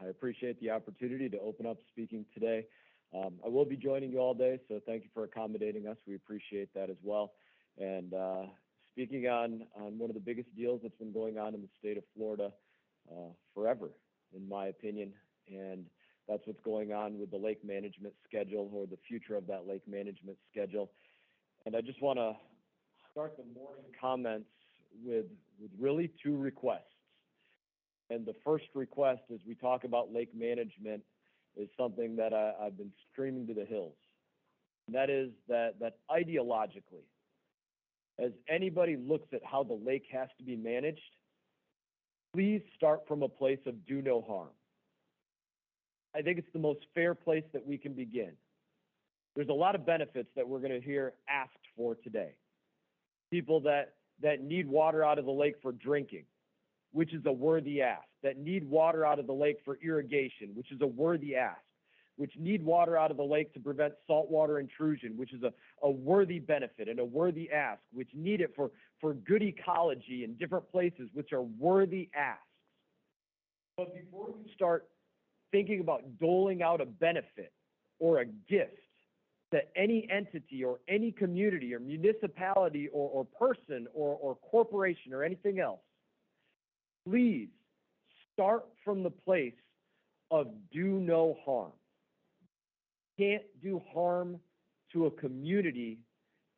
appreciate the opportunity to open up speaking today. I will be joining you all day, so thank you for accommodating us. We appreciate that as well. And speaking on one of the biggest deals that's been going on in the state of Florida forever, in my opinion, and that's what's going on with the lake management schedule, or the future of that lake management schedule. And I just want to start the morning comments with really two requests. And the first request, as we talk about lake management, is something that I've been screaming to the hills. And that is that ideologically, as anybody looks at how the lake has to be managed, please start from a place of do no harm. I think it's the most fair place that we can begin. There's a lot of benefits that we're going to hear asked for today. People that need water out of the lake for drinking, which is a worthy ask, that need water out of the lake for irrigation, which is a worthy ask, which need water out of the lake to prevent saltwater intrusion, which is a worthy benefit and a worthy ask, which need it for good ecology in different places, which are worthy asks. But before you start thinking about doling out a benefit or a gift to any entity or any community or municipality or person or corporation or anything else, please start from the place of do no harm. You can't do harm to a community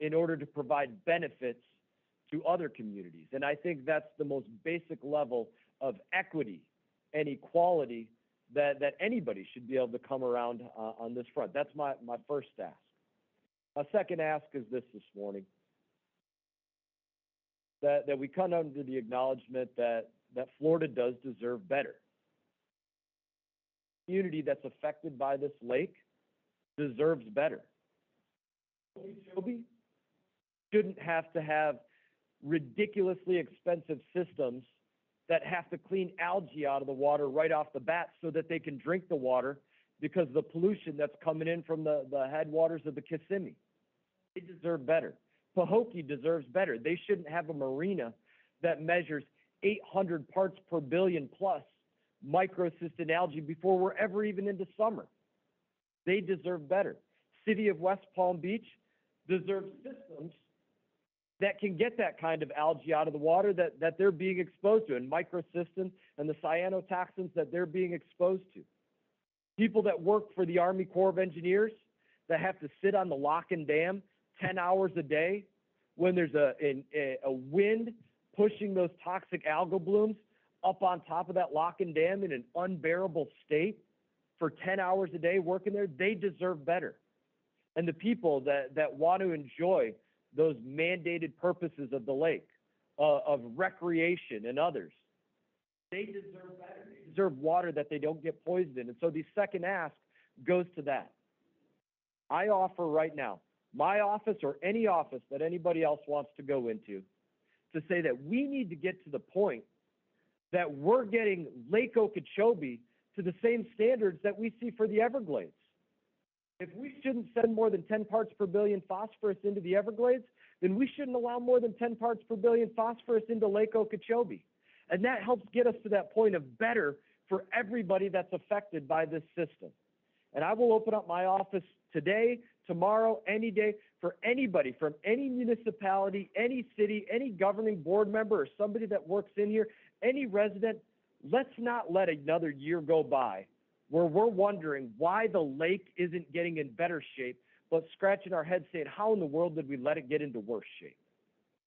in order to provide benefits to other communities. And I think that's the most basic level of equity and equality that anybody should be able to come around on this front. That's my first ask. My second ask is this morning, that we come under the acknowledgement that Florida does deserve better. The community that's affected by this lake deserves better. Okeechobee shouldn't have to have ridiculously expensive systems that have to clean algae out of the water right off the bat so that they can drink the water because of the pollution that's coming in from the headwaters of the Kissimmee. They deserve better. Pahokee deserves better. They shouldn't have a marina that measures 800 parts per billion plus microcystin algae before we're ever even into summer. They deserve better. City of West Palm Beach deserves systems that can get that kind of algae out of the water that they're being exposed to, and microcystin and the cyanotoxins that they're being exposed to. People that work for the Army Corps of Engineers that have to sit on the lock and dam 10 hours a day when there's a wind pushing those toxic algal blooms up on top of that lock and dam in an unbearable state for 10 hours a day working there, they deserve better. And the people that want to enjoy those mandated purposes of the lake, of recreation and others, they deserve better. They deserve water that they don't get poisoned in. And so the second ask goes to that. I offer right now, my office or any office that anybody else wants to go into, to say that we need to get to the point that we're getting Lake Okeechobee to the same standards that we see for the Everglades. If we shouldn't send more than 10 parts per billion phosphorus into the Everglades, then we shouldn't allow more than 10 parts per billion phosphorus into Lake Okeechobee. And that helps get us to that point of better for everybody that's affected by this system. And I will open up my office today, tomorrow, any day, for anybody from any municipality, any city, any governing board member or somebody that works in here, any resident. Let's not let another year go by where we're wondering why the lake isn't getting in better shape, but scratching our heads saying, how in the world did we let it get into worse shape?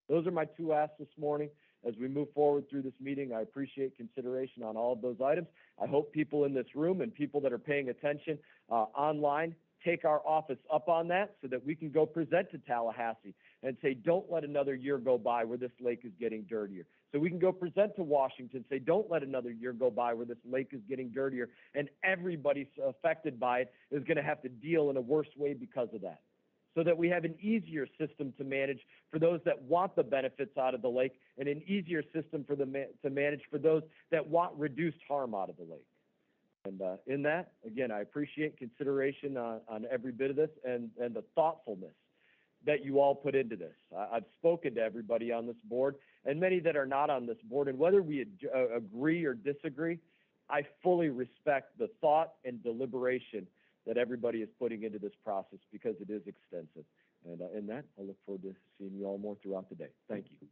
Those are my two asks this morning. As we move forward through this meeting, I appreciate consideration on all of those items. I hope people in this room and people that are paying attention online take our office up on that so that we can go present to Tallahassee and say, don't let another year go by where this lake is getting dirtier. So we can go present to Washington and say, don't let another year go by where this lake is getting dirtier, and everybody affected by it is going to have to deal in a worse way because of that. So that we have an easier system to manage for those that want the benefits out of the lake, and an easier system for to manage for those that want reduced harm out of the lake. And in that, again, I appreciate consideration on every bit of this and the thoughtfulness that you all put into this. I've spoken to everybody on this board and many that are not on this board, and whether we agree or disagree, I fully respect the thought and deliberation that everybody is putting into this process because it is extensive. And in that, I look forward to seeing you all more throughout the day. Thank you.